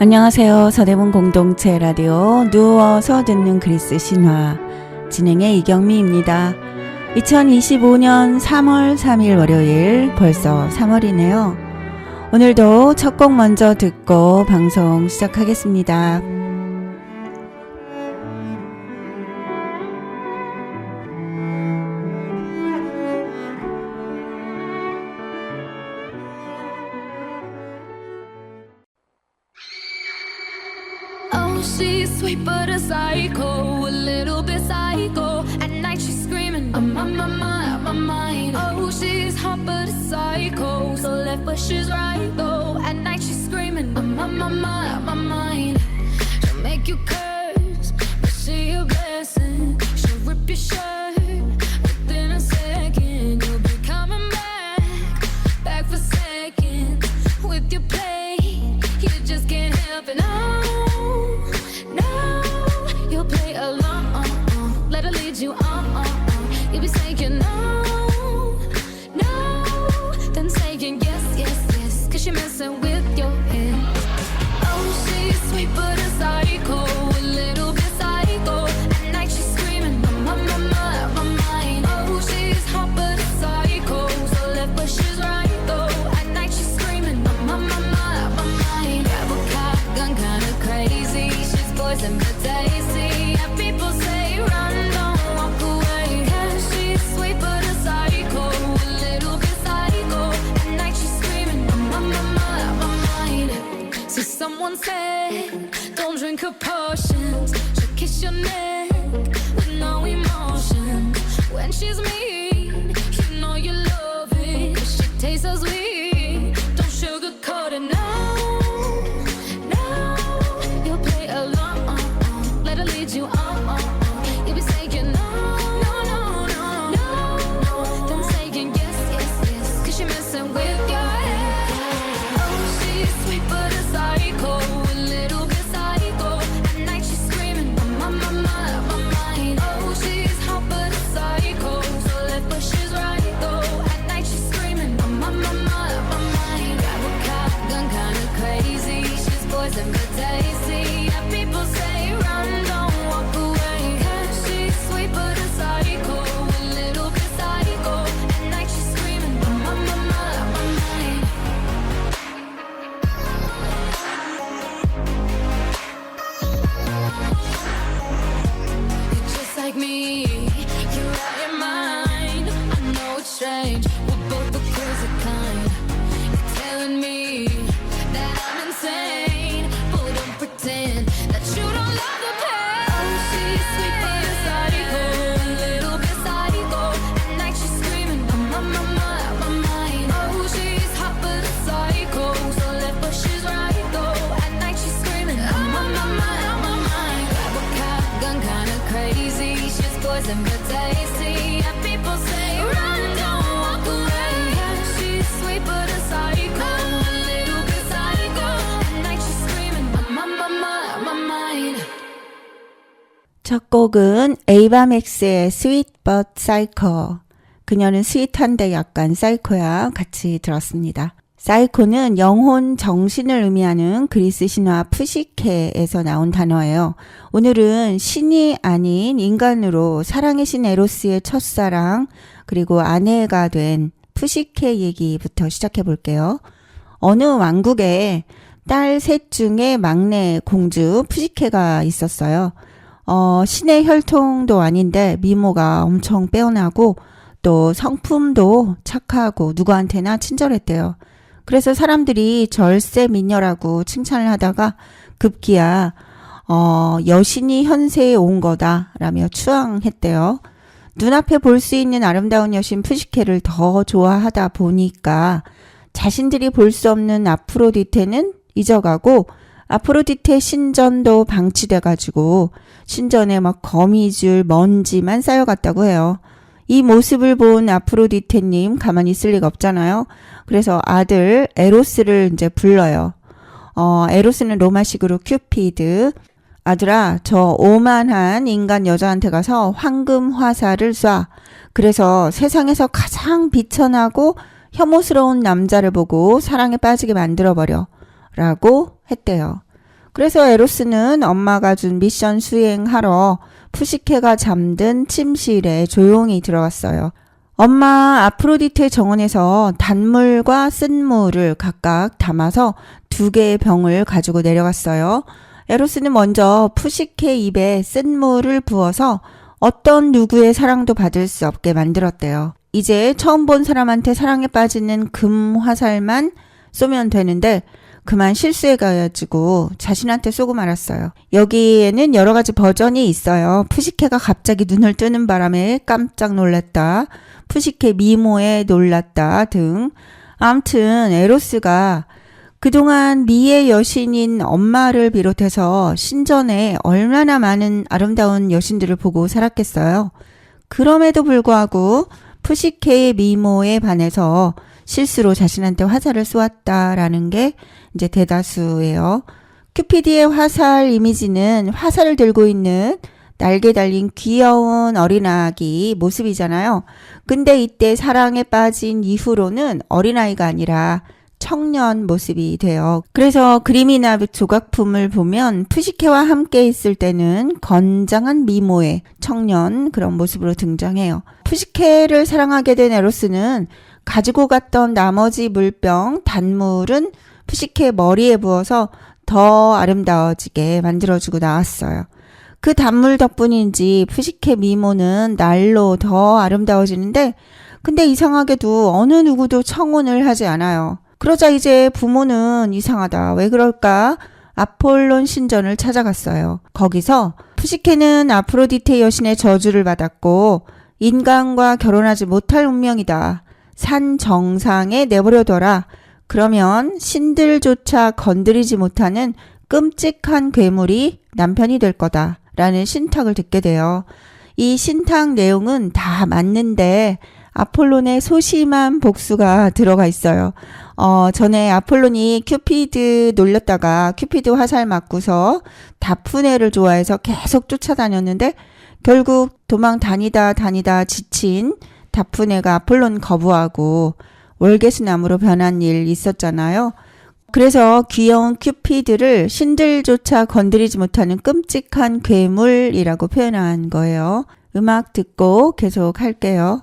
안녕하세요. 서대문 공동체 라디오 누워서 듣는 그리스 신화 진행의 이경미입니다. 2025년 3월 3일 월요일 벌써 3월이네요. 오늘도 첫 곡 먼저 듣고 방송 시작하겠습니다. She's sweet but a psycho, a little bit psycho. At night she's screaming, I'm on my mind. Oh, she's hot but a psycho, so left but she's right though. At night she's screaming, I'm on my mind. She'll make you curse, but she a blessing. She'll rip your shirt within a second. You'll be coming back for seconds. With your play, you just can't help it. You'll play along, let her lead you on. You'll be saying no, then saying yes, cause you're messing with your head. Oh, she's sweet but a psycho, a little bit psycho. At night she's screaming, I'm on my mind. Oh, she's hot but a psycho, so left but she's right though. At night she's screaming, I'm on my mind. Grab a cop gun, kinda crazy. She's poison but tasty. People say run, don't walk away. Yeah, she's sweet but a psycho, a little bit psycho. At night she's screaming, I'm on my mind. So someone said, don't drink her potions. She'll kiss your neck with no emotion. When she's mean, you know you love it. She tastes so sweet, don't sugarcoat it. No, you'll play along, let her lead you on. You'll be saying no, then saying yes, cause you're messing with your head. Oh, she's sweet but a psycho, a little bit psycho. At night she's screaming, I'm on my mind. Oh, she's hot but a psycho, so left but she's right though. At night she's screaming, I'm on my mind. Grab a cop gun, kinda crazy. She's poison but tasty. Yeah, people say run, don't walk away. Cause she's sweet but a psycho, a little bit psycho. At night she's screaming, I'm on my mind. You're just like me, you're out your mind. I know it's strange, we're both the crazy kind. You're telling me that I'm insane, but don't pretend that you don't love the pain. Oh, she's sweet but a psycho, a little bit psycho. At night she's screaming, I'm on my mind. Oh, she's hot but a psycho, so left but she's right though. At night she's screaming, I'm on my mind. Grab a cop gun, kinda crazy. She's poison but tasty. Yeah, people say run, don't walk away. Yeah, she's sweet but a psycho, a little bit psycho. At night she's screaming, I'm on my mind. 첫 곡은 에이바맥스의 Sweet But Psycho. 그녀는 스윗한데 약간 사이코야 같이 들었습니다. 사이코는 영혼, 정신을 의미하는 그리스 신화 푸시케에서 나온 단어예요. 오늘은 신이 아닌 인간으로 사랑의 신 에로스의 첫사랑 그리고 아내가 된 푸시케 얘기부터 시작해 볼게요. 어느 왕국에 딸 셋 중에 막내 공주 푸시케가 있었어요. 신의 혈통도 아닌데 미모가 엄청 빼어나고 또 성품도 착하고 누구한테나 친절했대요. 그래서 사람들이 절세 미녀라고 칭찬을 하다가 급기야 여신이 현세에 온 거다라며 추앙했대요. 눈앞에 볼 수 있는 아름다운 여신 푸시케를 더 좋아하다 보니까 자신들이 볼 수 없는 아프로디테는 잊어가고 아프로디테 신전도 방치돼가지고 신전에 막 거미줄 먼지만 쌓여갔다고 해요. 이 모습을 본 아프로디테님 가만히 있을 리가 없잖아요. 그래서 아들 에로스를 이제 불러요. 에로스는 로마식으로 큐피드. 아들아, 저 오만한 인간 여자한테 가서 황금 화살을 쏴. 그래서 세상에서 가장 비천하고 혐오스러운 남자를 보고 사랑에 빠지게 만들어버려. 라고 했대요. 그래서 에로스는 엄마가 준 미션 수행하러 푸시케가 잠든 침실에 조용히 들어갔어요. 엄마 아프로디테 정원에서 단물과 쓴물을 각각 담아서 2개의 병을 가지고 내려갔어요. 에로스는 먼저 푸시케 입에 쓴물을 부어서 어떤 누구의 사랑도 받을 수 없게 만들었대요. 이제 처음 본 사람한테 사랑에 빠지는 금 화살만 쏘면 되는데 그만 실수해가지고 자신한테 쏘고 말았어요. 여기에는 여러 가지 버전이 있어요. 푸시케가 갑자기 눈을 뜨는 바람에 깜짝 놀랐다. 푸시케 미모에 놀랐다 등. 아무튼 에로스가 그동안 미의 여신인 엄마를 비롯해서 신전에 얼마나 많은 아름다운 여신들을 보고 살았겠어요. 그럼에도 불구하고 푸시케의 미모에 반해서 실수로 자신한테 화살을 쏘았다라는 게 이제 대다수예요. 큐피드의 화살 이미지는 화살을 들고 있는 날개 달린 귀여운 어린아기 모습이잖아요. 근데 이때 사랑에 빠진 이후로는 어린아이가 아니라 청년 모습이 돼요. 그래서 그림이나 조각품을 보면 푸시케와 함께 있을 때는 건장한 미모의 청년 그런 모습으로 등장해요. 푸시케를 사랑하게 된 에로스는 가지고 갔던 나머지 물병, 단물은 푸시케 머리에 부어서 더 아름다워지게 만들어주고 나왔어요. 그 단물 덕분인지 푸시케 미모는 날로 더 아름다워지는데 근데 이상하게도 어느 누구도 청혼을 하지 않아요. 그러자 이제 부모는 이상하다. 왜 그럴까? 아폴론 신전을 찾아갔어요. 거기서 푸시케는 아프로디테 여신의 저주를 받았고 인간과 결혼하지 못할 운명이다. 산 정상에 내버려둬라. 그러면 신들조차 건드리지 못하는 끔찍한 괴물이 남편이 될 거다. 라는 신탁을 듣게 돼요. 이 신탁 내용은 다 맞는데 아폴론의 소심한 복수가 들어가 있어요. 전에 아폴론이 큐피드 놀렸다가 큐피드 화살 맞고서 다프네를 좋아해서 계속 쫓아다녔는데 결국 도망 다니다 지친 다프네가 아폴론 거부하고 월계수나무로 변한 일 있었잖아요. 그래서 귀여운 큐피드를 신들조차 건드리지 못하는 끔찍한 괴물이라고 표현한 거예요. 음악 듣고 계속 할게요.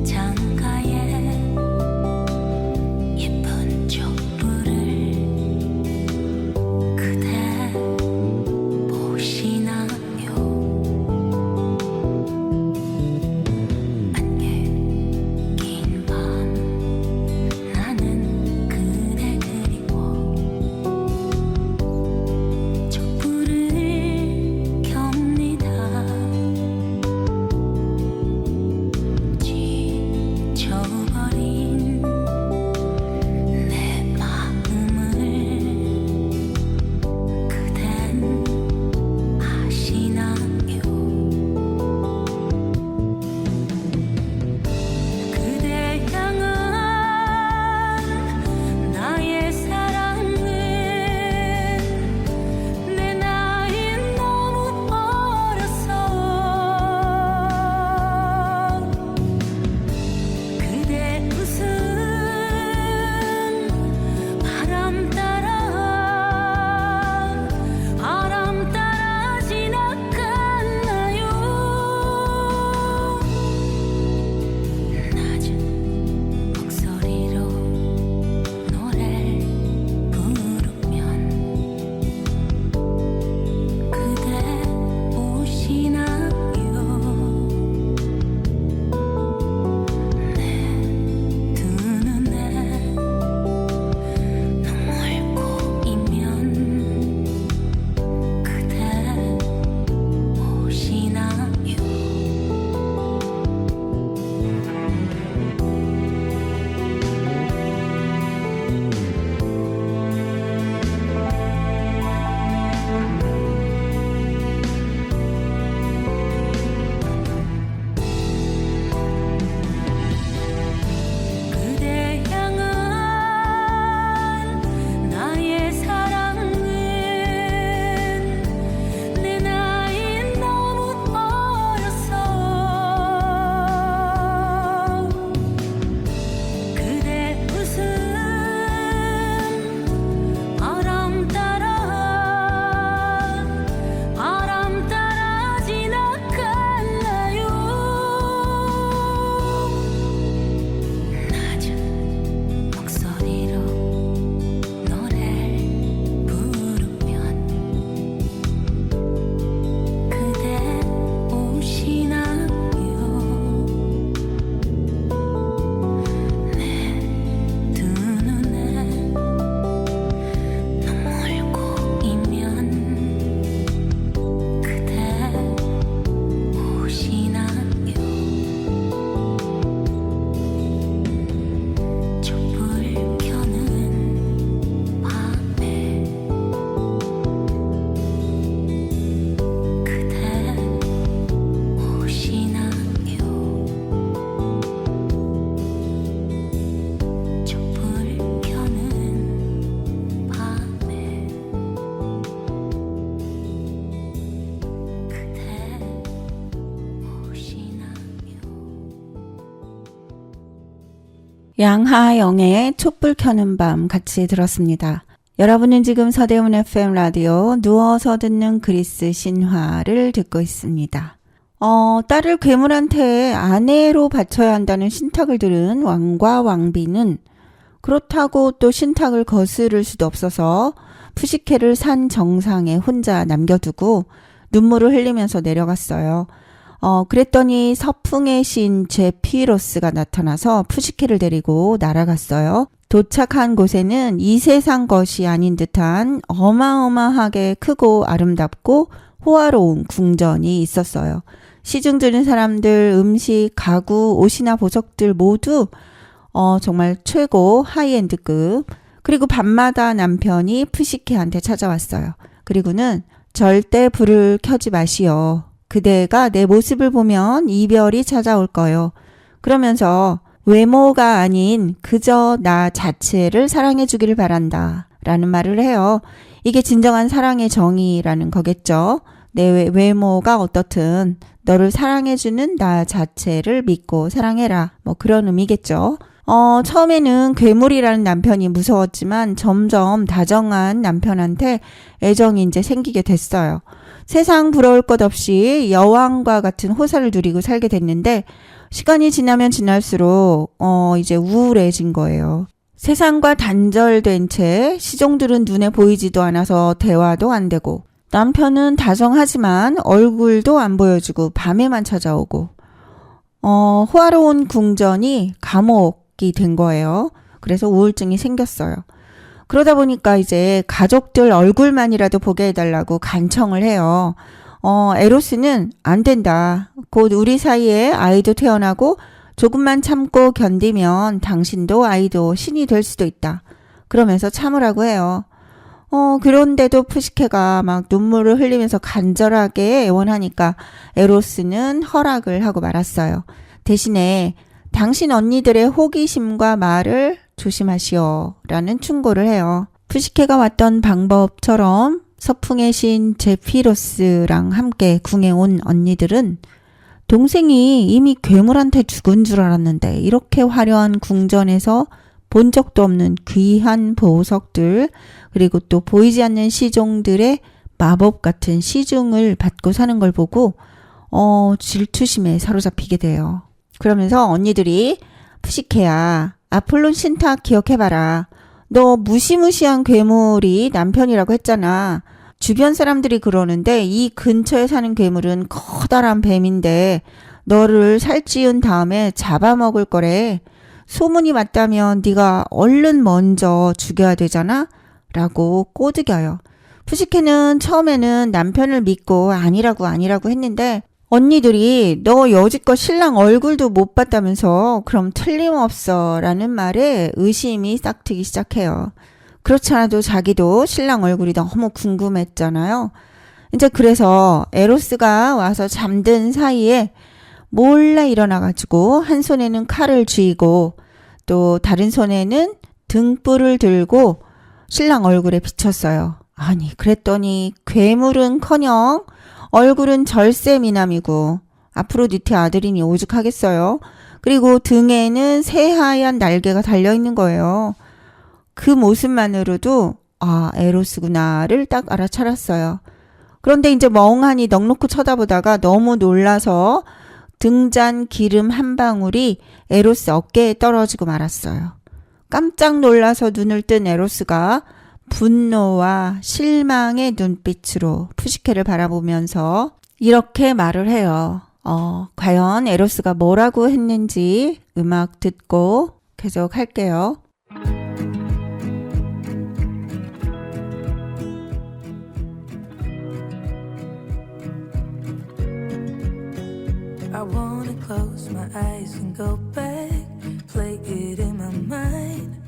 자 양하영의 촛불 켜는 밤 같이 들었습니다. 여러분은 지금 서대문 FM 라디오 누워서 듣는 그리스 신화를 듣고 있습니다. 딸을 괴물한테 아내로 바쳐야 한다는 신탁을 들은 왕과 왕비는 그렇다고 또 신탁을 거스를 수도 없어서 푸시케를 산 정상에 혼자 남겨두고 눈물을 흘리면서 내려갔어요. 그랬더니 서풍의 신 제피로스가 나타나서 푸시케를 데리고 날아갔어요. 도착한 곳에는 이 세상 것이 아닌 듯한 어마어마하게 크고 아름답고 호화로운 궁전이 있었어요. 시중 드는 사람들, 음식, 가구, 옷이나 보석들 모두 정말 최고 하이엔드급. 그리고 밤마다 남편이 푸시케한테 찾아왔어요. 그리고는 절대 불을 켜지 마시오. 그대가 내 모습을 보면 이별이 찾아올 거요. 그러면서 외모가 아닌 그저 나 자체를 사랑해 주기를 바란다 라는 말을 해요. 이게 진정한 사랑의 정의라는 거겠죠. 내 외모가 어떻든 너를 사랑해 주는 나 자체를 믿고 사랑해라. 뭐 그런 의미겠죠. 처음에는 괴물이라는 남편이 무서웠지만 점점 다정한 남편한테 애정이 이제 생기게 됐어요. 세상 부러울 것 없이 여왕과 같은 호사를 누리고 살게 됐는데 시간이 지나면 지날수록 이제 우울해진 거예요. 세상과 단절된 채 시종들은 눈에 보이지도 않아서 대화도 안 되고 남편은 다정하지만 얼굴도 안 보여주고 밤에만 찾아오고 호화로운 궁전이 감옥이 된 거예요. 그래서 우울증이 생겼어요. 그러다 보니까 이제 가족들 얼굴만이라도 보게 해달라고 간청을 해요. 에로스는 안 된다. 곧 우리 사이에 아이도 태어나고 조금만 참고 견디면 당신도 아이도 신이 될 수도 있다. 그러면서 참으라고 해요. 그런데도 푸시케가 막 눈물을 흘리면서 간절하게 애원하니까 에로스는 허락을 하고 말았어요. 대신에 당신 언니들의 호기심과 말을 조심하시오 라는 충고를 해요. 푸시케가 왔던 방법처럼 서풍의 신 제피로스랑 함께 궁에 온 언니들은 동생이 이미 괴물한테 죽은 줄 알았는데 이렇게 화려한 궁전에서 본 적도 없는 귀한 보석들 그리고 또 보이지 않는 시종들의 마법 같은 시중을 받고 사는 걸 보고 질투심에 사로잡히게 돼요. 그러면서 언니들이 푸시케야 아폴론 신탁 기억해봐라. 너 무시무시한 괴물이 남편이라고 했잖아. 주변 사람들이 그러는데 이 근처에 사는 괴물은 커다란 뱀인데 너를 살찌운 다음에 잡아먹을 거래. 소문이 맞다면 네가 얼른 먼저 죽여야 되잖아? 라고 꼬드겨요. 푸시케는 처음에는 남편을 믿고 아니라고 했는데 언니들이 너 여지껏 신랑 얼굴도 못 봤다면서 그럼 틀림없어 라는 말에 의심이 싹트기 시작해요. 그렇지 않아도 자기도 신랑 얼굴이 너무 궁금했잖아요. 이제 그래서 에로스가 와서 잠든 사이에 몰래 일어나가지고 한 손에는 칼을 쥐고 또 다른 손에는 등불을 들고 신랑 얼굴에 비쳤어요. 아니 그랬더니 괴물은커녕 얼굴은 절세 미남이고 아프로디테 아들이니 오죽하겠어요. 그리고 등에는 새하얀 날개가 달려있는 거예요. 그 모습만으로도 에로스구나를 딱 알아차렸어요. 그런데 이제 멍하니 넋놓고 쳐다보다가 너무 놀라서 등잔 기름 한 방울이 에로스 어깨에 떨어지고 말았어요. 깜짝 놀라서 눈을 뜬 에로스가 분노와 실망의 눈빛으로 푸시케를 바라보면서 이렇게 말을 해요. 과연 에로스가 뭐라고 했는지 음악 듣고 계속 할게요. I wanna close my eyes and go back, play it in my mind.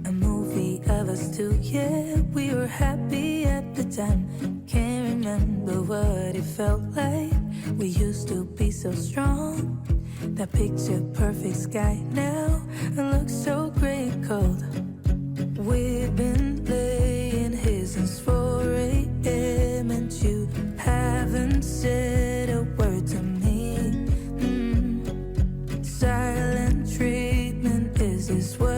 A movie of us two, yeah, we were happy at the time. Can't remember what it felt like. We used to be so strong. That picture perfect sky now looks so gray cold. We've been laying here since 4 a.m. and you haven't said a word to me. Silent treatment, is this what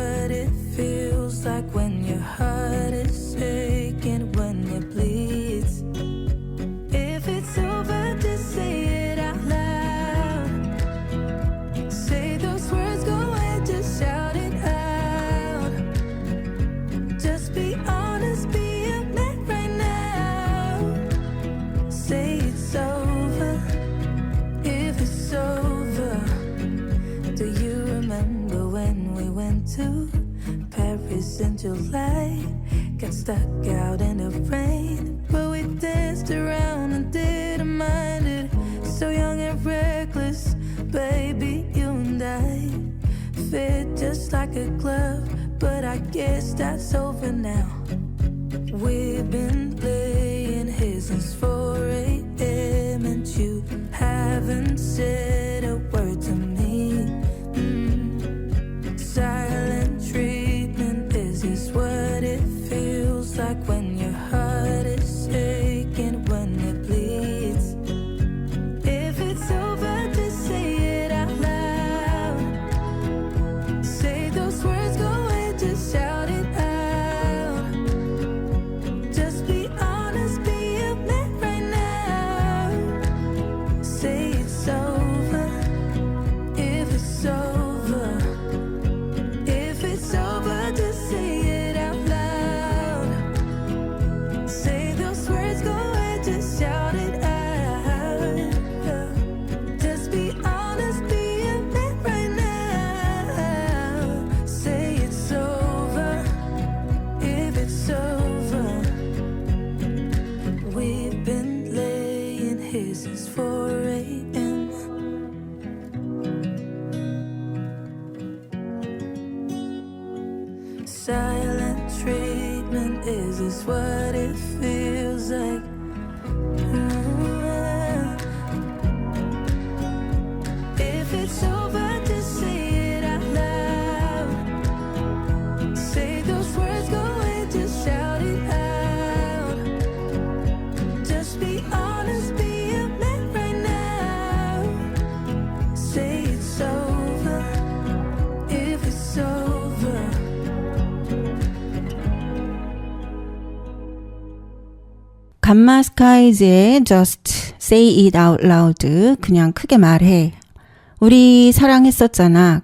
to Paris in July. Got stuck out in the rain, but we danced around and didn't mind it. So young and reckless, baby, you and I fit just like a glove, but I guess that's over now. We've been playing here since 4 a.m. and you haven't said a word to me. Silent treatment, is this what it feels like when your heart is aching, when it bleeds? If it's over, just say it out loud. Say those words, go away, just shout it out. Just be honest, be a man right now. Say it's over, if it's over. If it's over, just say it out loud. Say those words, go away, just shout it out. Just be honest, be a man right now. Say it's over, if it's over. We've been laying here since 4 a.m. Silent treatment, is this what it feels like? If it's over, just say it out loud. Say those words, go away, just shout it out. Just be honest, be a man right now. Say it's over, if it's over. 감마 스카이즈의 Just Say It Out Loud, 그냥 크게 말해. 우리 사랑했었잖아.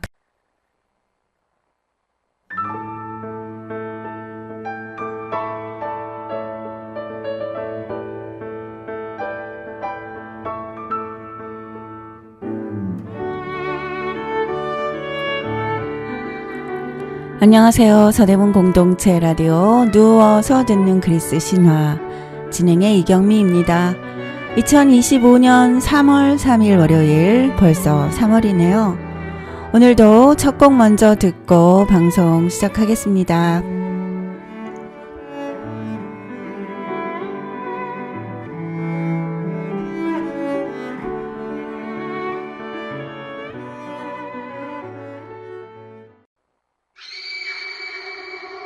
안녕하세요. 서대문 공동체 라디오 누워서 듣는 그리스 신화 진행의 이경미입니다. 2025년 3월 3일 월요일, 벌써 3월이네요. 오늘도 첫 곡 먼저 듣고 방송 시작하겠습니다.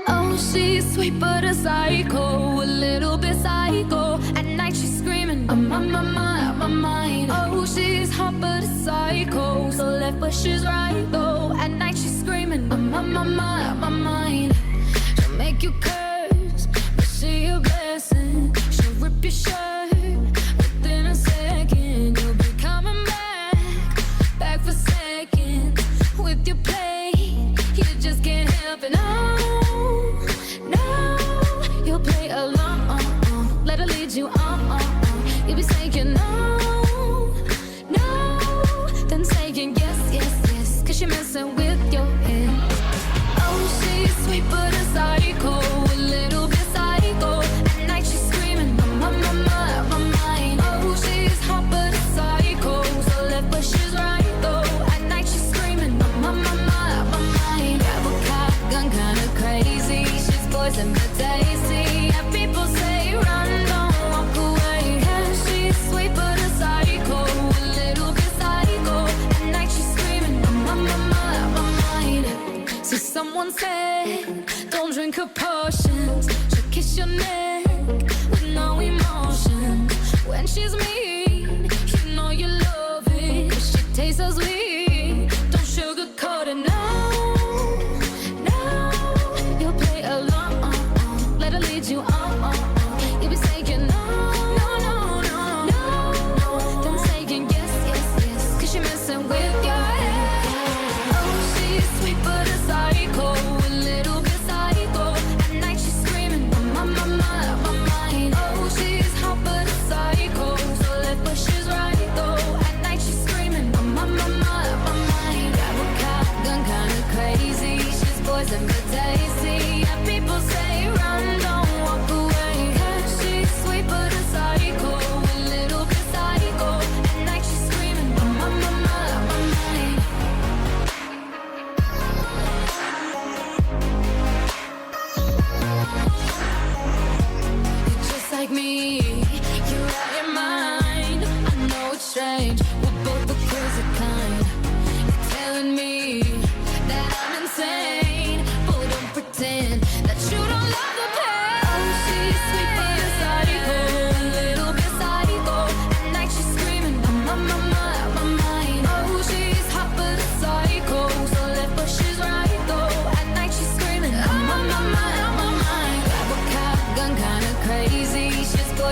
Oh, she's sweet but a psycho, a little bit psycho. At night she's screaming, I'm on my mind. Oh, she's hot but a psycho, so left but she's right though. At night she's screaming, I'm on my mind. She'll make you curse, but she a blessing. She'll rip your shirt within a second. You'll be coming back for seconds with your play. You just can't help it. No, you'll play along. Let her lead you on. You'll be saying no, then saying yes, 'cause you're messing with your head. Oh, she's sweet but a psycho, a little bit psycho. At night she's screaming, my mind. Oh, she's hot but a psycho, so left but she's right though. At night she's screaming, my mind. Grab a cop gun, kinda crazy. She's poison but tasty. Yeah, people say run, don't walk away. Yeah, she's sweet but a psycho, a little bit psycho. At night she's screaming, my mind. So someone said, don't drink her potions. She'll kiss your neck with no emotion. When she's mean, you know you love it. 'Cause she tastes so sweet. Don't sugarcoat it, no. You'll play along. Let her lead you on. You'll be saying no. Then saying yes, 'cause you're messing with your head. Oh, she's sweet but a psycho, a little bit psycho. At night she's screaming, my mind. Oh, she's hot but a psycho,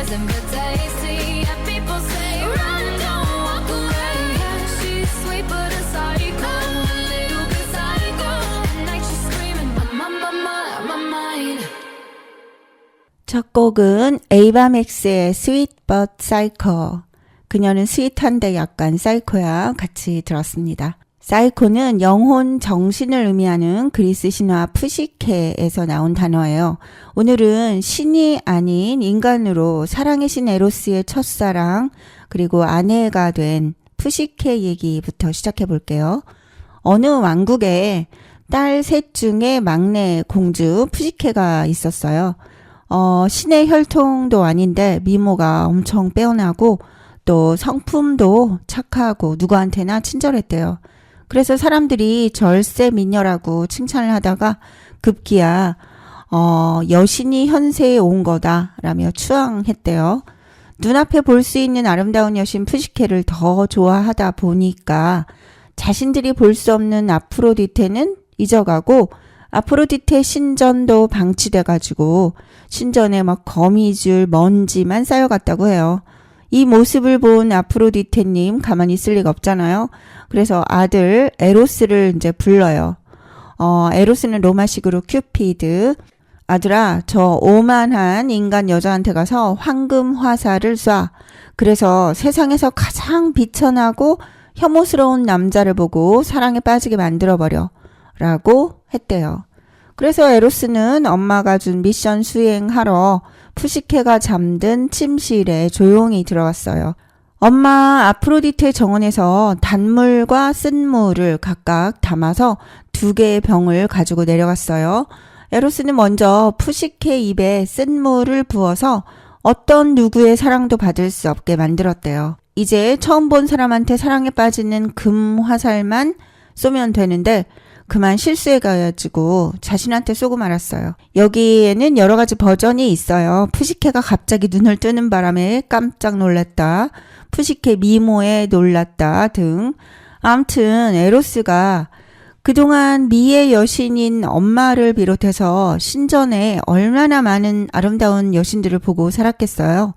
poison but tasty. And people say, run, don't walk away. Yeah, she's sweet but a psycho, a little bit psycho. At night she's screaming, my mind. 첫 곡은 에이바맥스의 Sweet But Psycho. 그녀는 스윗한데 약간 사이코야 같이 들었습니다. 사이코는 영혼, 정신을 의미하는 그리스 신화 푸시케에서 나온 단어예요. 오늘은 신이 아닌 인간으로 사랑의 신 에로스의 첫사랑 그리고 아내가 된 푸시케 얘기부터 시작해 볼게요. 어느 왕국에 딸 셋 중에 막내 공주 푸시케가 있었어요. 신의 혈통도 아닌데 미모가 엄청 빼어나고 또 성품도 착하고 누구한테나 친절했대요. 그래서 사람들이 절세 미녀라고 칭찬을 하다가 급기야 여신이 현세에 온 거다라며 추앙했대요. 눈앞에 볼 수 있는 아름다운 여신 푸시케를 더 좋아하다 보니까 자신들이 볼 수 없는 아프로디테는 잊어가고 아프로디테 신전도 방치돼가지고 신전에 막 거미줄, 먼지만 쌓여갔다고 해요. 이 모습을 본 아프로디테님 가만히 있을 리가 없잖아요. 그래서 아들 에로스를 이제 불러요. 에로스는 로마식으로 큐피드. 아들아, 저 오만한 인간 여자한테 가서 황금 화살을 쏴. 그래서 세상에서 가장 비천하고 혐오스러운 남자를 보고 사랑에 빠지게 만들어버려. 라고 했대요. 그래서 에로스는 엄마가 준 미션 수행하러 푸시케가 잠든 침실에 조용히 들어갔어요. 엄마 아프로디테 정원에서 단물과 쓴물을 각각 담아서 2개의 병을 가지고 내려갔어요. 에로스는 먼저 푸시케 입에 쓴물을 부어서 어떤 누구의 사랑도 받을 수 없게 만들었대요. 이제 처음 본 사람한테 사랑에 빠지는 금 화살만 쏘면 되는데 그만 실수해가지고 자신한테 쏘고 말았어요. 여기에는 여러 가지 버전이 있어요. 푸시케가 갑자기 눈을 뜨는 바람에 깜짝 놀랐다. 푸시케 미모에 놀랐다 등. 아무튼 에로스가 그동안 미의 여신인 엄마를 비롯해서 신전에 얼마나 많은 아름다운 여신들을 보고 살았겠어요.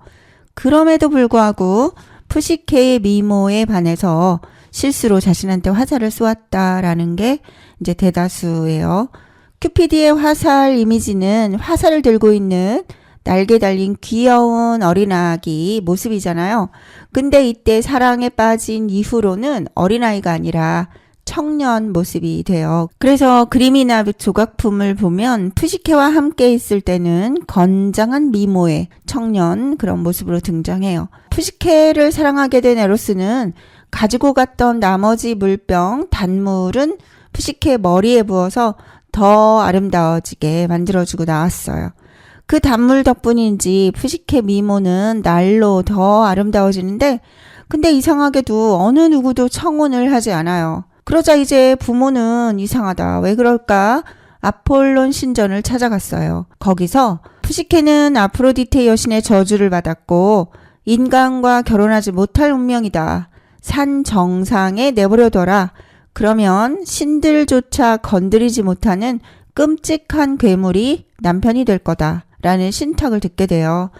그럼에도 불구하고 푸시케의 미모에 반해서 실수로 자신한테 화살을 쏘았다라는 게 이제 대다수예요. 큐피드의 화살 이미지는 화살을 들고 있는 날개 달린 귀여운 어린아기 모습이잖아요. 근데 이때 사랑에 빠진 이후로는 어린아이가 아니라 청년 모습이 돼요. 그래서 그림이나 조각품을 보면 푸시케와 함께 있을 때는 건장한 미모의 청년 그런 모습으로 등장해요. 푸시케를 사랑하게 된 에로스는 가지고 갔던 나머지 물병, 단물은 푸시케 머리에 부어서 더 아름다워지게 만들어주고 나왔어요. 그 단물 덕분인지 푸시케 미모는 날로 더 아름다워지는데 근데 이상하게도 어느 누구도 청혼을 하지 않아요. 그러자 이제 부모는 이상하다. 왜 그럴까? 아폴론 신전을 찾아갔어요. 거기서 푸시케는 아프로디테 여신의 저주를 받았고 인간과 결혼하지 못할 운명이다. 산 정상에 내버려둬라. 그러면 신들조차 건드리지 못하는 끔찍한 괴물이 남편이 될 거다. 라는 신탁을 듣게 돼요.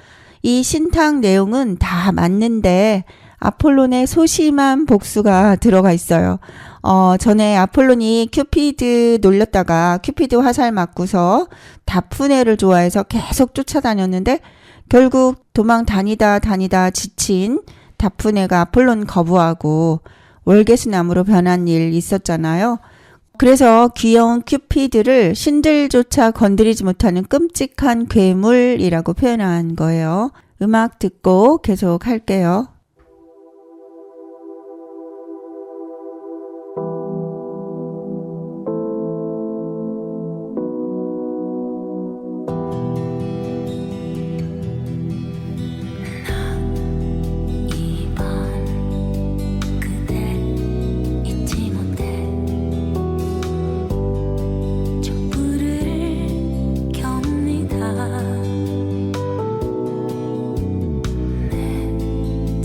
이 신탁 내용은 다 맞는데 아폴론의 소심한 복수가 들어가 있어요. 전에 아폴론이 큐피드 놀렸다가 큐피드 화살 맞고서 다프네를 좋아해서 계속 쫓아다녔는데 결국 도망 다니다 지친 다프네가 아폴론 거부하고 월계수나무로 변한 일 있었잖아요. 그래서 귀여운 큐피드를 신들조차 건드리지 못하는 끔찍한 괴물이라고 표현한 거예요. 음악 듣고 계속 할게요. 내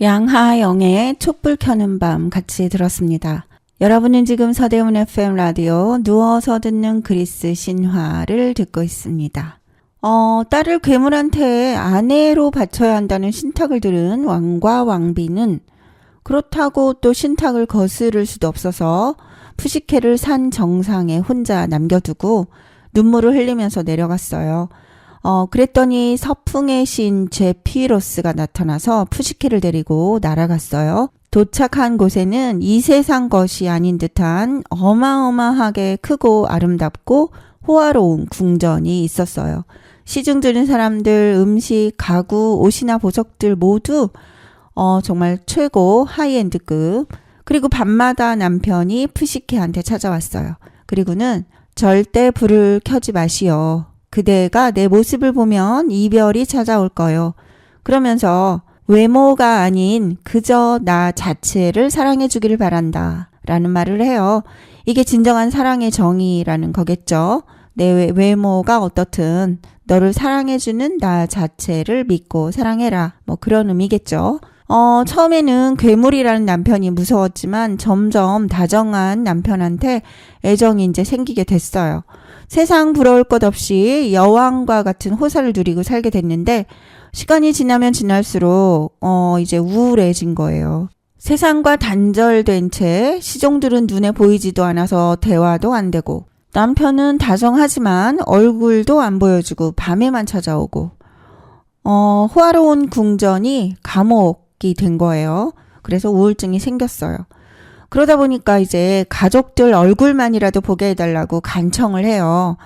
양하영의 촛불 켜는 밤 같이 들었습니다. 여러분은 지금 서대문 FM 라디오 누워서 듣는 그리스 신화를 듣고 있습니다. 딸을 괴물한테 아내로 바쳐야 한다는 신탁을 들은 왕과 왕비는 그렇다고 또 신탁을 거스를 수도 없어서 푸시케를 산 정상에 혼자 남겨두고 눈물을 흘리면서 내려갔어요. 그랬더니 서풍의 신 제피로스가 나타나서 푸시케를 데리고 날아갔어요. 도착한 곳에는 이 세상 것이 아닌 듯한 어마어마하게 크고 아름답고 호화로운 궁전이 있었어요. 시중 드는 사람들, 음식, 가구, 옷이나 보석들 모두 정말 최고 하이엔드급. 그리고 밤마다 남편이 푸시케한테 찾아왔어요. 그리고는 절대 불을 켜지 마시오. 그대가 내 모습을 보면 이별이 찾아올 거요. 그러면서 외모가 아닌 그저 나 자체를 사랑해 주기를 바란다 라는 말을 해요. 이게 진정한 사랑의 정의라는 거겠죠. 내 외모가 어떻든 너를 사랑해주는 나 자체를 믿고 사랑해라. 뭐 그런 의미겠죠. 처음에는 괴물이라는 남편이 무서웠지만 점점 다정한 남편한테 애정이 이제 생기게 됐어요. 세상 부러울 것 없이 여왕과 같은 호사를 누리고 살게 됐는데 시간이 지나면 지날수록 이제 우울해진 거예요. 세상과 단절된 채 시종들은 눈에 보이지도 않아서 대화도 안 되고 남편은 다정하지만 얼굴도 안 보여주고 밤에만 찾아오고 호화로운 궁전이 감옥이 된 거예요. 그래서 우울증이 생겼어요. 그러다 보니까 이제 가족들 얼굴만이라도 보게 해달라고 간청을 해요.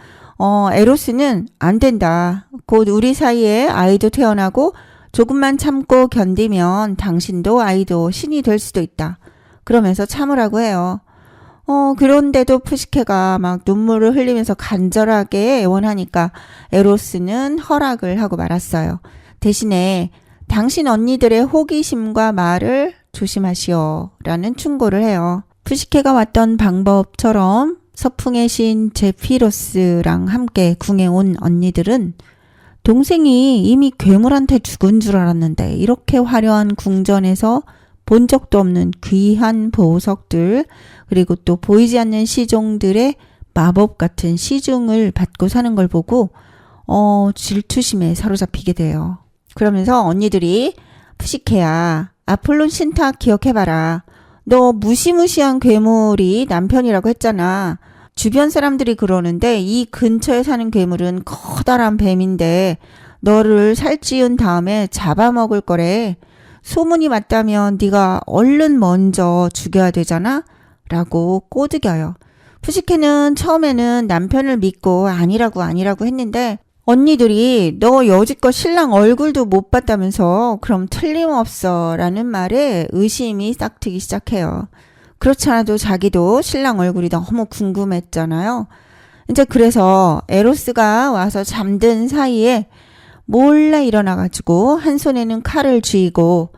에로스는 안 된다. 곧 우리 사이에 아이도 태어나고 조금만 참고 견디면 당신도 아이도 신이 될 수도 있다. 그러면서 참으라고 해요. 그런데도 푸시케가 막 눈물을 흘리면서 간절하게 애원하니까 에로스는 허락을 하고 말았어요. 대신에 당신 언니들의 호기심과 말을 조심하시오 라는 충고를 해요. 푸시케가 왔던 방법처럼 서풍의 신 제피로스랑 함께 궁에 온 언니들은 동생이 이미 괴물한테 죽은 줄 알았는데 이렇게 화려한 궁전에서 본 적도 없는 귀한 보석들 그리고 또 보이지 않는 시종들의 마법 같은 시중을 받고 사는 걸 보고 질투심에 사로잡히게 돼요. 그러면서 언니들이 푸시케야 아폴론 신탁 기억해봐라. 너 무시무시한 괴물이 남편이라고 했잖아. 주변 사람들이 그러는데 이 근처에 사는 괴물은 커다란 뱀인데 너를 살찌운 다음에 잡아먹을 거래. 소문이 맞다면 네가 얼른 먼저 죽여야 되잖아? 라고 꼬드겨요. 푸시케는 처음에는 남편을 믿고 아니라고 했는데 언니들이 너 여지껏 신랑 얼굴도 못 봤다면서 그럼 틀림없어 라는 말에 의심이 싹트기 시작해요. 그렇지 않아도 자기도 신랑 얼굴이 너무 궁금했잖아요. 이제 그래서 에로스가 와서 잠든 사이에 몰래 일어나가지고 한 손에는 칼을 쥐고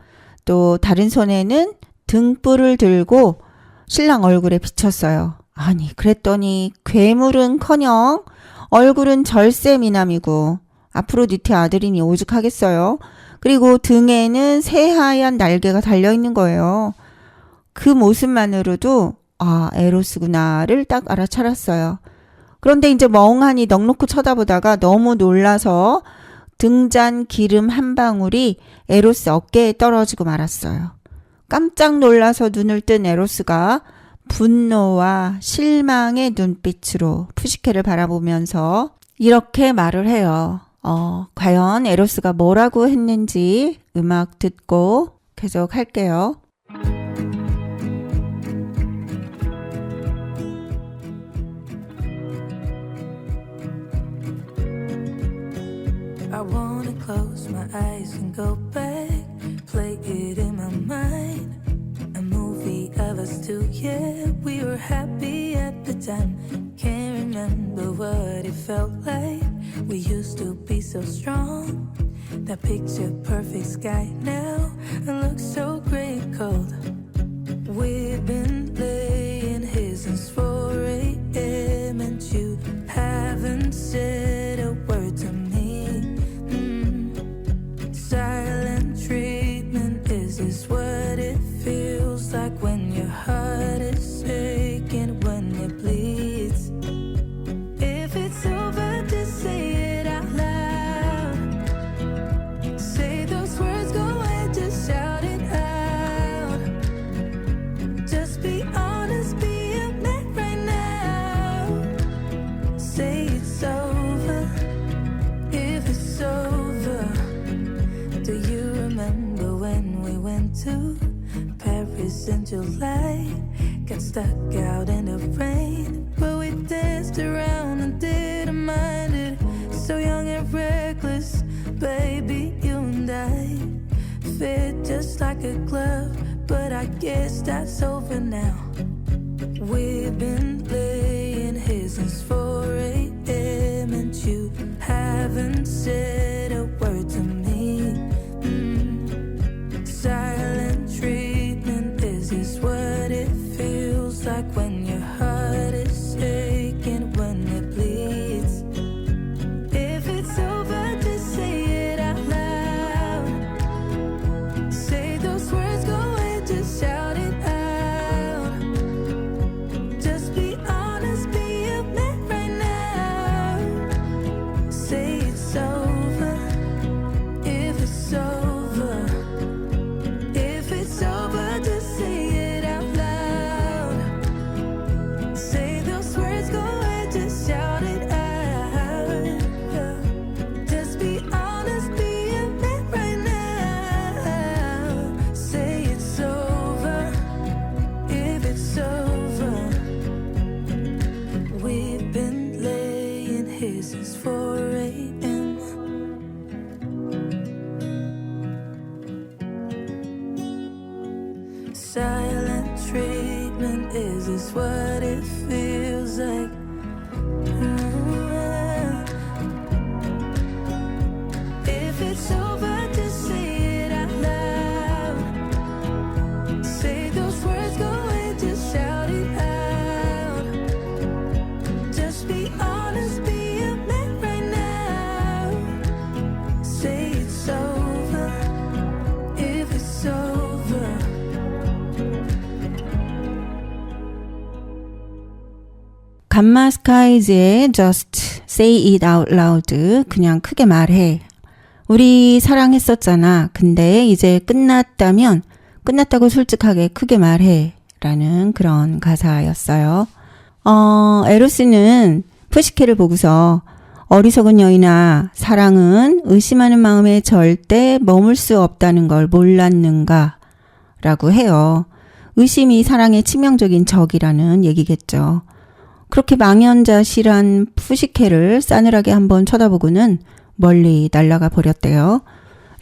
또 다른 손에는 등불을 들고 신랑 얼굴에 비쳤어요. 아니 그랬더니 괴물은커녕 얼굴은 절세 미남이고 아프로디테 아들이니 오죽하겠어요. 그리고 등에는 새하얀 날개가 달려있는 거예요. 그 모습만으로도 에로스구나를 딱 알아차렸어요. 그런데 이제 멍하니 넋놓고 쳐다보다가 너무 놀라서 등잔 기름 한 방울이 에로스 어깨에 떨어지고 말았어요. 깜짝 놀라서 눈을 뜬 에로스가 분노와 실망의 눈빛으로 푸시케를 바라보면서 이렇게 말을 해요. 과연 에로스가 뭐라고 했는지 음악 듣고 계속 할게요. I wanna close my eyes and go back, play it in my mind. A movie of us two, yeah, we were happy at the time. Can't remember what it felt like. We used to be so strong. That picture perfect sky now looks so gray cold. We've been laying here since 4 a.m. and you haven't said a word to me. Silent treatment, is this what kiss in July. Got stuck out in the rain, but we danced around and didn't mind it. So young and reckless, baby, you and I fit just like a glove, but I guess that's over now. We've been laying here since 4 a.m. and you haven't said a word to me. Silent treatment, is this what it feels like when your heart is aching, when it bleeds? If it's over, just say it out loud. Say those words, go ahead, just shout it out. Just be honest, be a man right now. Say it's over, if it's over. If it's over, just say it out loud. Say those words, go ahead, just shout it out. Just be honest, be a man right now. Say it's over, if it's over. We've been laying here since 4 a.m. Silent treatment, is this what it feels like? If it's over, just say it out loud. Say those words, go ahead, just shout it out. Just be honest, be a man right now. Say it's over, if it's over. 감마 스카이즈의 Just Say It Out Loud, 그냥 크게 말해. 우리 사랑했었잖아. 근데 이제 끝났다면 끝났다고 솔직하게 크게 말해. 라는 그런 가사였어요. 에로스는 푸시케를 보고서 어리석은 여인아, 사랑은 의심하는 마음에 절대 머물 수 없다는 걸 몰랐는가? 라고 해요. 의심이 사랑의 치명적인 적이라는 얘기겠죠. 그렇게 망연자실한 푸시케를 싸늘하게 한번 쳐다보고는 멀리 날아가 버렸대요.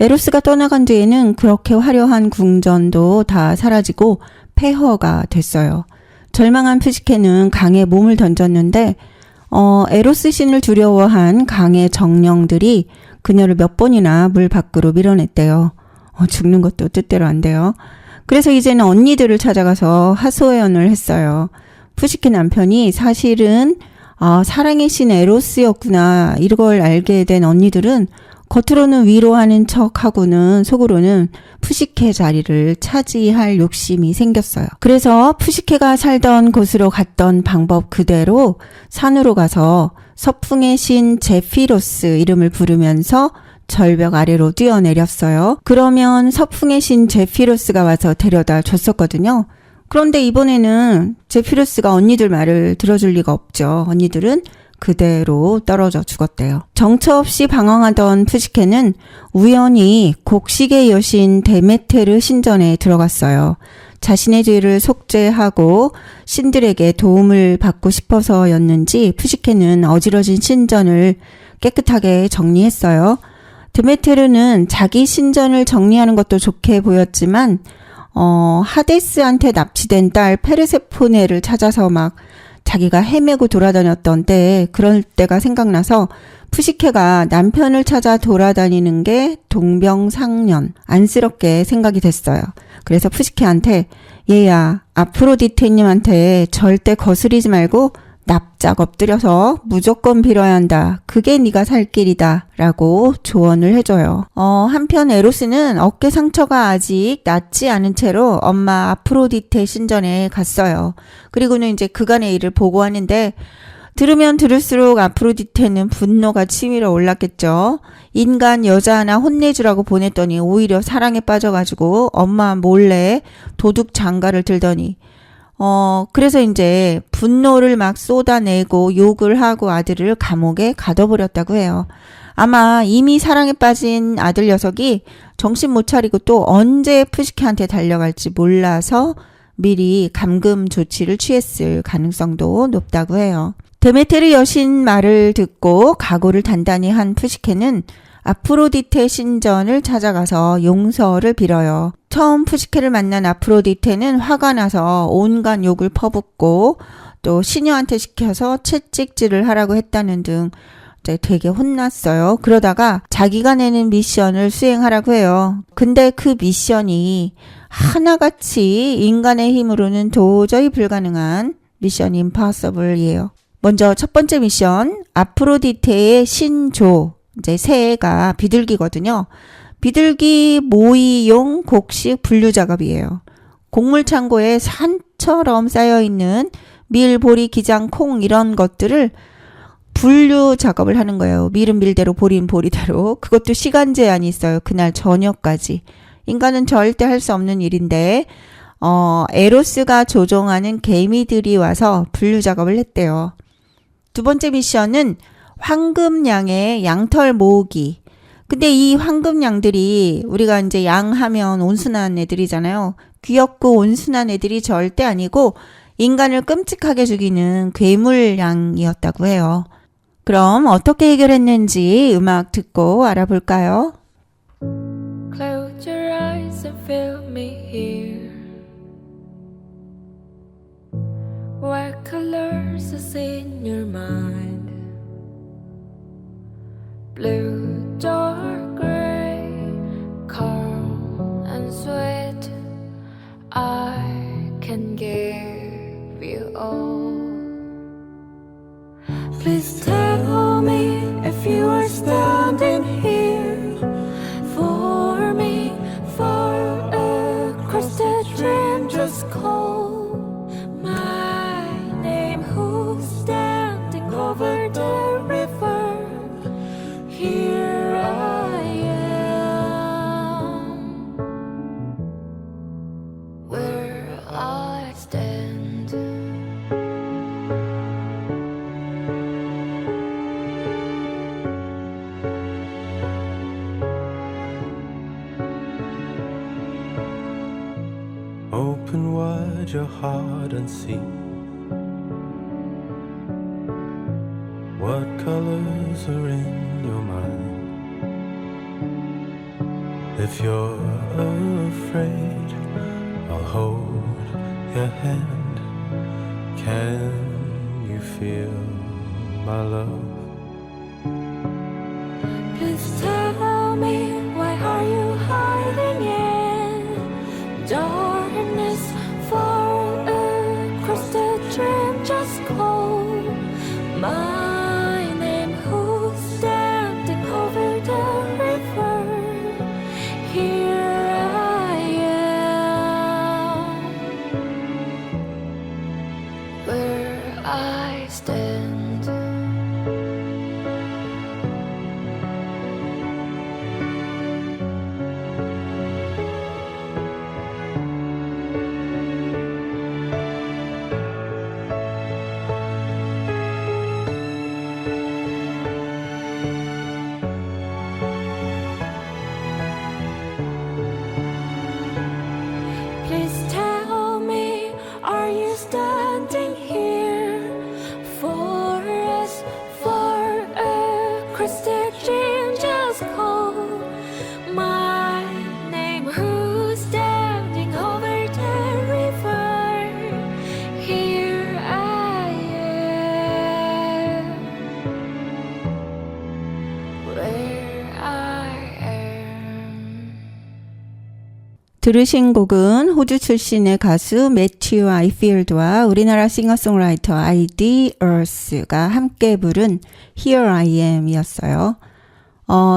에로스가 떠나간 뒤에는 그렇게 화려한 궁전도 다 사라지고 폐허가 됐어요. 절망한 푸시케는 강에 몸을 던졌는데 에로스 신을 두려워한 강의 정령들이 그녀를 몇 번이나 물 밖으로 밀어냈대요. 죽는 것도 뜻대로 안 돼요. 그래서 이제는 언니들을 찾아가서 하소연을 했어요. 푸시케 남편이 사실은 사랑의 신 에로스였구나 이걸 알게 된 언니들은 겉으로는 위로하는 척하고는 속으로는 푸시케 자리를 차지할 욕심이 생겼어요. 그래서 푸시케가 살던 곳으로 갔던 방법 그대로 산으로 가서 서풍의 신 제피로스 이름을 부르면서 절벽 아래로 뛰어내렸어요. 그러면 서풍의 신 제피로스가 와서 데려다 줬었거든요. 그런데 이번에는 제피로스가 언니들 말을 들어줄 리가 없죠. 언니들은 그대로 떨어져 죽었대요. 정처 없이 방황하던 푸시케는 우연히 곡식의 여신 데메테르 신전에 들어갔어요. 자신의 죄를 속죄하고 신들에게 도움을 받고 싶어서였는지 푸시케는 어지러진 신전을 깨끗하게 정리했어요. 데메테르는 자기 신전을 정리하는 것도 좋게 보였지만 하데스한테 납치된 딸 페르세포네를 찾아서 막 자기가 헤매고 돌아다녔던 때에 그럴 때가 생각나서 푸시케가 남편을 찾아 돌아다니는 게 동병상련, 안쓰럽게 생각이 됐어요. 그래서 푸시케한테 얘야, 아프로디테님한테 절대 거스리지 말고 납작 엎드려서 무조건 빌어야 한다. 그게 네가 살 길이다. 라고 조언을 해줘요. 한편 에로스는 어깨 상처가 아직 낫지 않은 채로 엄마 아프로디테 신전에 갔어요. 그리고는 이제 그간의 일을 보고하는데 들으면 들을수록 아프로디테는 분노가 치밀어 올랐겠죠. 인간 여자 하나 혼내주라고 보냈더니 오히려 사랑에 빠져가지고 엄마 몰래 도둑 장가를 들더니 그래서 이제 분노를 막 쏟아내고 욕을 하고 아들을 감옥에 가둬버렸다고 해요. 아마 이미 사랑에 빠진 아들 녀석이 정신 못 차리고 또 언제 푸시케한테 달려갈지 몰라서 미리 감금 조치를 취했을 가능성도 높다고 해요. 데메테르 여신 말을 듣고 각오를 단단히 한 푸시케는 아프로디테 신전을 찾아가서 용서를 빌어요. 처음 푸시케를 만난 아프로디테는 화가 나서 온갖 욕을 퍼붓고 또 시녀한테 시켜서 채찍질을 하라고 했다는 등 되게 혼났어요. 그러다가 자기가 내는 미션을 수행하라고 해요. 근데 그 미션이 하나같이 인간의 힘으로는 도저히 불가능한 미션 임파서블이에요. 먼저 첫 번째 미션, 아프로디테의 신조, 새가 비둘기거든요. 비둘기 모이용 곡식 분류 작업이에요. 곡물 창고에 산처럼 쌓여있는 밀, 보리, 기장, 콩 이런 것들을 분류 작업을 하는 거예요. 밀은 밀대로, 보리는 보리대로. 그것도 시간 제한이 있어요. 그날 저녁까지. 인간은 절대 할 수 없는 일인데 에로스가 조종하는 개미들이 와서 분류 작업을 했대요. 두 번째 미션은 황금양의 양털 모으기. 근데 이 황금양들이 우리가 이제 양하면 온순한 애들이잖아요. 귀엽고 온순한 애들이 절대 아니고 인간을 끔찍하게 죽이는 괴물양이었다고 해요. 그럼 어떻게 해결했는지 음악 듣고 알아볼까요? Close your eyes and feel me here. What colors is in your mind? Blue, dark, gray, calm and sweet. I can give you all. Please tell me if you are standing here for me, for across the dream. Just call my name. Who's standing over the river? Here I am, where I stand. Open wide your heart and see what colors are in your mind. If you're afraid, I'll hold your hand. Can you feel my love? Please tell me, why are you hiding in darkness? Far across the dream, just call my name. Who's standing over the river? Here I am, where I stand. Please tell me, are you standing here for us, far across the dream? Just call my name. Who's standing over the river? Here I am, where I am. 들으신 곡은 호주 출신의 가수 매튜 아이필드와 우리나라 싱어송라이터 아이디 얼스가 함께 부른 Here I Am 이었어요.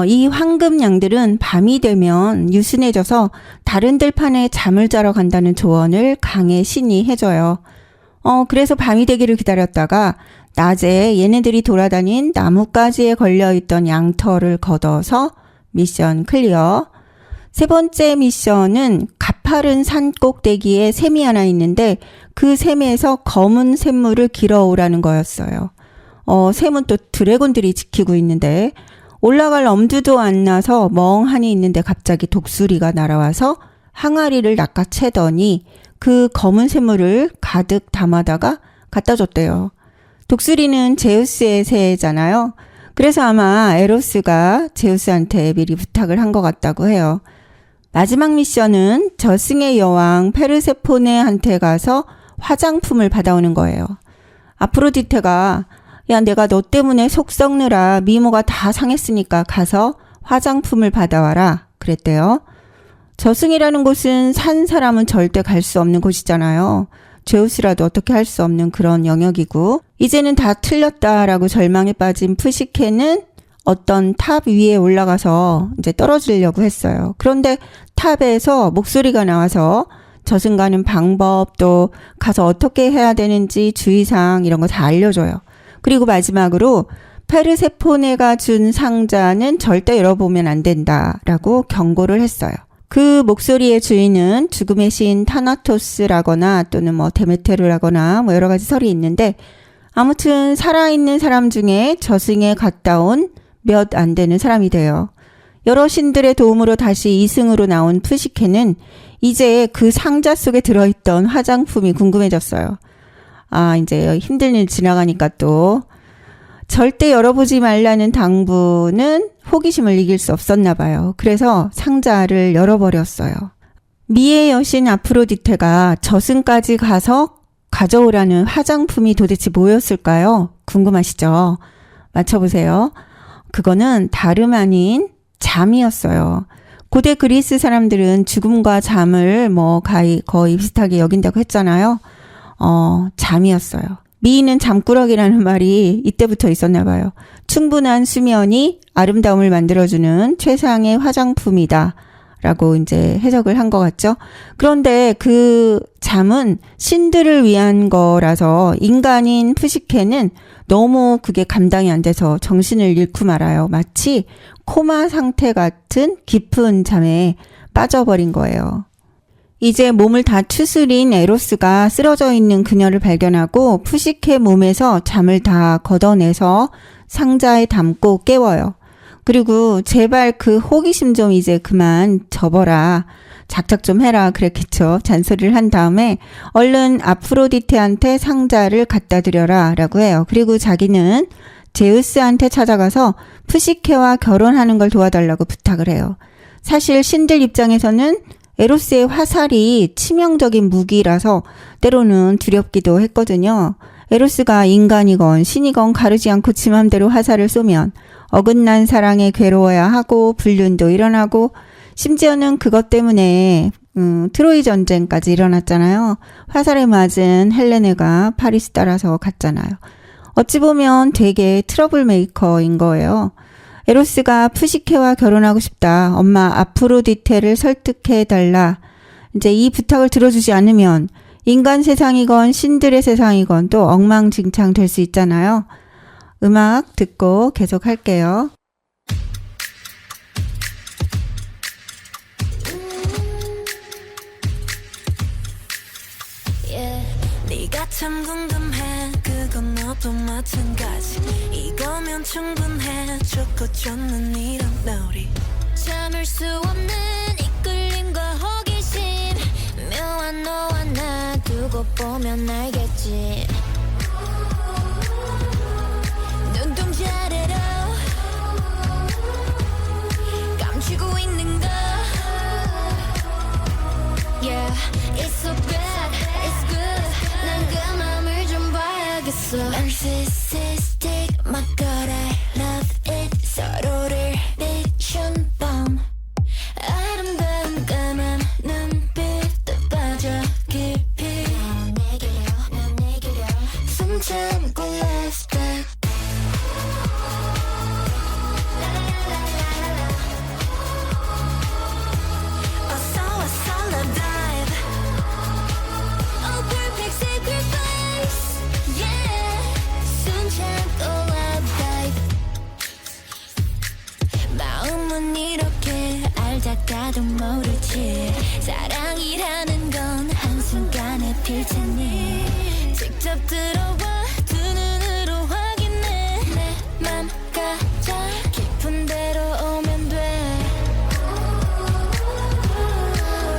이 황금양들은 밤이 되면 유순해져서 다른 들판에 잠을 자러 간다는 조언을 강의 신이 해줘요. 그래서 밤이 되기를 기다렸다가 낮에 얘네들이 돌아다닌 나뭇가지에 걸려있던 양털을 걷어서 미션 클리어. 세 번째 미션은 가파른 산 꼭대기에 샘이 하나 있는데 그 샘에서 검은 샘물을 길어오라는 거였어요. 샘은 또 드래곤들이 지키고 있는데 올라갈 엄두도 안 나서 멍하니 있는데 갑자기 독수리가 날아와서 항아리를 낚아채더니 그 검은 샘물을 가득 담아다가 갖다 줬대요. 독수리는 제우스의 새잖아요. 그래서 아마 에로스가 제우스한테 미리 부탁을 한 것 같다고 해요. 마지막 미션은 저승의 여왕 페르세포네한테 가서 화장품을 받아오는 거예요. 아프로디테가 야, 내가 너 때문에 속 썩느라 미모가 다 상했으니까 가서 화장품을 받아와라 그랬대요. 저승이라는 곳은 산 사람은 절대 갈 수 없는 곳이잖아요. 제우스라도 어떻게 할 수 없는 그런 영역이고, 이제는 다 틀렸다라고 절망에 빠진 푸시케는 어떤 탑 위에 올라가서 이제 떨어지려고 했어요. 그런데 탑에서 목소리가 나와서 저승 가는 방법, 또 가서 어떻게 해야 되는지 주의사항 이런 거 다 알려줘요. 그리고 마지막으로 페르세포네가 준 상자는 절대 열어보면 안 된다라고 경고를 했어요. 그 목소리의 주인은 죽음의 신 타나토스라거나 또는 뭐 데메테르라거나 뭐 여러 가지 설이 있는데, 아무튼 살아있는 사람 중에 저승에 갔다 온 몇 안 되는 사람이 돼요. 여러 신들의 도움으로 다시 이승으로 나온 푸시케는 이제 그 상자 속에 들어있던 화장품이 궁금해졌어요. 아, 이제 힘든 일 지나가니까 또 절대 열어보지 말라는 당부는 호기심을 이길 수 없었나 봐요. 그래서 상자를 열어버렸어요. 미의 여신 아프로디테가 저승까지 가서 가져오라는 화장품이 도대체 뭐였을까요? 궁금하시죠? 맞춰보세요. 그거는 다름 아닌 잠이었어요. 고대 그리스 사람들은 죽음과 잠을 거의 비슷하게 여긴다고 했잖아요. 잠이었어요. 미인은 잠꾸러기라는 말이 이때부터 있었나 봐요. 충분한 수면이 아름다움을 만들어주는 최상의 화장품이다 라고 이제 해석을 한 것 같죠. 그런데 그 잠은 신들을 위한 거라서 인간인 푸시케는 너무 그게 감당이 안 돼서 정신을 잃고 말아요. 마치 코마 상태 같은 깊은 잠에 빠져버린 거예요. 이제 몸을 다 추스린 에로스가 쓰러져 있는 그녀를 발견하고 푸시케 몸에서 잠을 다 걷어내서 상자에 담고 깨워요. 그리고 제발 그 호기심 좀 이제 그만 접어라. 작작 좀 해라 그랬겠죠. 잔소리를 한 다음에 얼른 아프로디테한테 상자를 갖다 드려라 라고 해요. 그리고 자기는 제우스한테 찾아가서 푸시케와 결혼하는 걸 도와달라고 부탁을 해요. 사실 신들 입장에서는 에로스의 화살이 치명적인 무기라서 때로는 두렵기도 했거든요. 에로스가 인간이건 신이건 가르지 않고 지 맘대로 화살을 쏘면 어긋난 사랑에 괴로워야 하고 불륜도 일어나고, 심지어는 그것 때문에 트로이 전쟁까지 일어났잖아요. 화살에 맞은 헬레네가 파리스 따라서 갔잖아요. 어찌 보면 되게 트러블 메이커인 거예요. 에로스가 푸시케와 결혼하고 싶다. 엄마 아프로디테를 설득해달라. 이제 이 부탁을 들어주지 않으면 인간 세상이건 신들의 세상이건 또 엉망진창 될 수 있잖아요. 음악 듣고 계속 할게요. 네가 참 궁금해. 그건 너도 마찬가지. 이거면 충분해. 좋고 좋는 이런 놀이. 참을 수 없는 이끌림과 호기심, 묘한 너와 나 두고 보면 알겠지. 눈동자래로 감추고 있는 거. Yeah, it's so bad, it's good. 난 그 맘을 좀 봐야겠어. Narcissistic, my God, I love it. 서로를 비춘 밤, 아름다운 까만 눈빛도 빠져 깊이. 난 내게로 숨 참고 last step. 어서 love dive. Oh, perfect sacrifice. Yeah, 숨 참고 love dive. 마음은 이렇게 알다가도 모르지. 사랑이라는 건 한순간에 필 테니 직접 들어와 두 눈으로 확인해. 내 맘 가장 깊은 데로 오면 돼.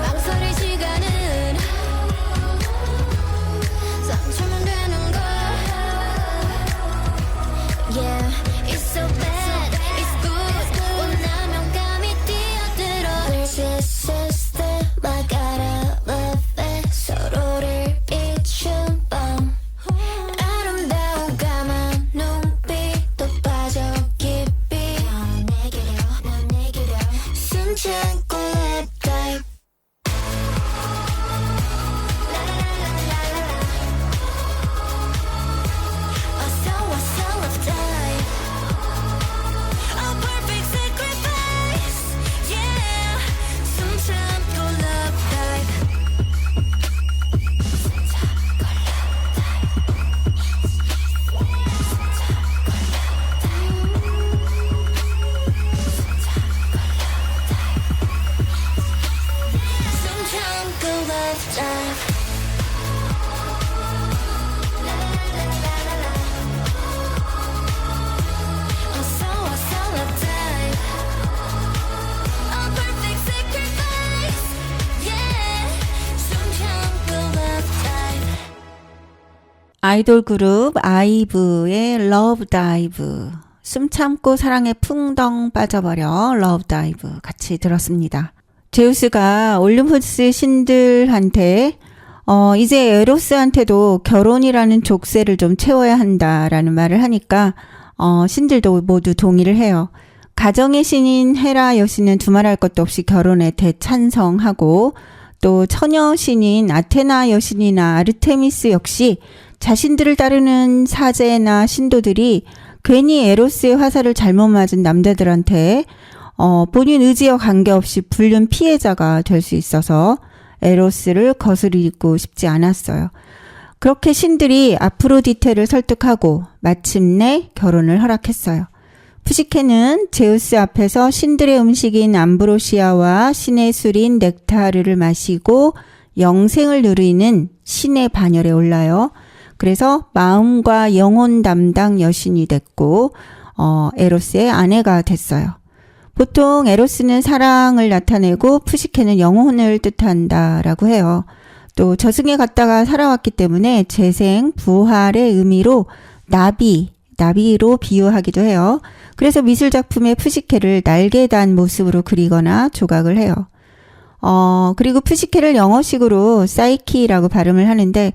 망설일 시간은 참고 love dive. 어서 love dive. A perfect sacrifice. Yeah. 숨 참고 love dive. 숨 참고 love dive. 어서 love dive. A perfect sacrifice. Yeah. 숨 참고 love dive. 아이돌 그룹 아이브의 Love Dive. 숨 참고 사랑에 풍덩 빠져버려 Love Dive 같이 들었습니다. 제우스가 올림푸스 신들한테 이제 에로스한테도 결혼이라는 족쇄를 좀 채워야 한다라는 말을 하니까 신들도 모두 동의를 해요. 가정의 신인 헤라 여신은 두말할 것도 없이 결혼에 대찬성하고 또 처녀 신인 아테나 여신이나 아르테미스 역시 자신들을 따르는 사제나 신도들이 괜히 에로스의 화살을 잘못 맞은 남자들한테 본인 의지와 관계없이 불륜 피해자가 될 수 있어서 에로스를 거스르고 싶지 않았어요. 그렇게 신들이 아프로디테를 설득하고 마침내 결혼을 허락했어요. 푸시케는 제우스 앞에서 신들의 음식인 암브로시아와 신의 술인 넥타르를 마시고 영생을 누리는 신의 반열에 올라요. 그래서 마음과 영혼 담당 여신이 됐고 에로스의 아내가 됐어요. 보통 에로스는 사랑을 나타내고 푸시케는 영혼을 뜻한다라고 해요. 또 저승에 갔다가 살아왔기 때문에 재생, 부활의 의미로 나비로 비유하기도 해요. 그래서 미술작품에 푸시케를 날개 단 모습으로 그리거나 조각을 해요. 그리고 푸시케를 영어식으로 사이키라고 발음을 하는데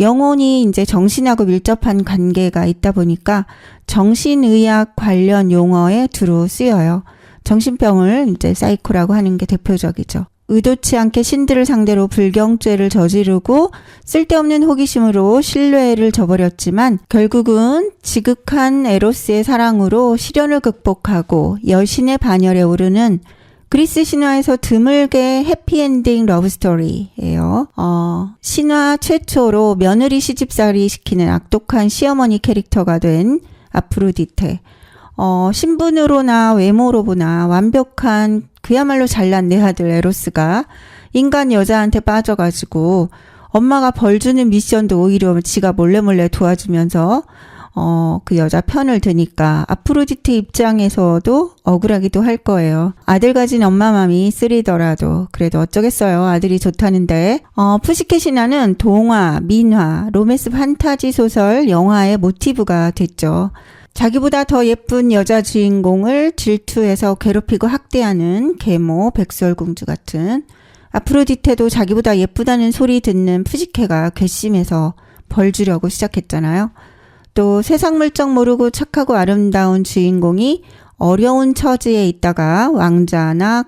영혼이 이제 정신하고 밀접한 관계가 있다 보니까 정신의학 관련 용어에 두루 쓰여요. 정신병을 이제 사이코라고 하는 게 대표적이죠. 의도치 않게 신들을 상대로 불경죄를 저지르고 쓸데없는 호기심으로 신뢰를 저버렸지만 결국은 지극한 에로스의 사랑으로 시련을 극복하고 여신의 반열에 오르는 그리스 신화에서 드물게 해피엔딩 러브스토리예요. 신화 최초로 며느리 시집살이 시키는 악독한 시어머니 캐릭터가 된 아프로디테. 신분으로나 외모로 보나 완벽한 그야말로 잘난 내 아들 에로스가 인간 여자한테 빠져가지고 엄마가 벌 주는 미션도 오히려 지가 몰래 도와주면서 그 여자 편을 드니까 아프로디테 입장에서도 억울하기도 할 거예요. 아들 가진 엄마 맘이 쓰리더라도 그래도 어쩌겠어요. 아들이 좋다는데. 푸시케 신화는 동화, 민화, 로맨스 판타지 소설, 영화의 모티브가 됐죠. 자기보다 더 예쁜 여자 주인공을 질투해서 괴롭히고 학대하는 계모, 백설공주 같은. 아프로디테도 자기보다 예쁘다는 소리 듣는 푸시케가 괘씸해서 벌 주려고 시작했잖아요. 또 세상 물정 모르고 착하고 아름다운 주인공이 어려운 처지에 있다가 왕자나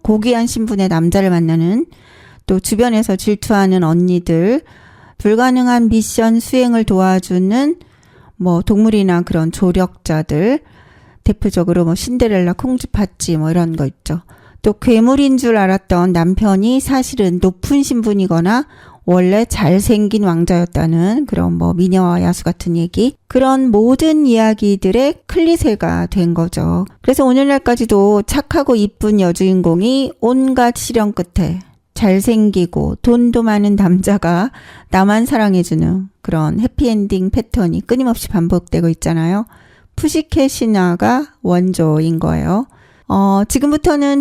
고귀한 신분의 남자를 만나는, 또 주변에서 질투하는 언니들, 불가능한 미션 수행을 도와주는 동물이나 그런 조력자들, 대표적으로 신데렐라, 콩쥐팥쥐 이런 거 있죠. 또 괴물인 줄 알았던 남편이 사실은 높은 신분이거나 원래 잘생긴 왕자였다는 그런 미녀와 야수 같은 얘기, 그런 모든 이야기들의 클리셰가 된 거죠. 그래서 오늘날까지도 착하고 이쁜 여주인공이 온갖 시련 끝에 잘생기고 돈도 많은 남자가 나만 사랑해주는 그런 해피엔딩 패턴이 끊임없이 반복되고 있잖아요. 푸시케 신화가 원조인 거예요. 지금부터는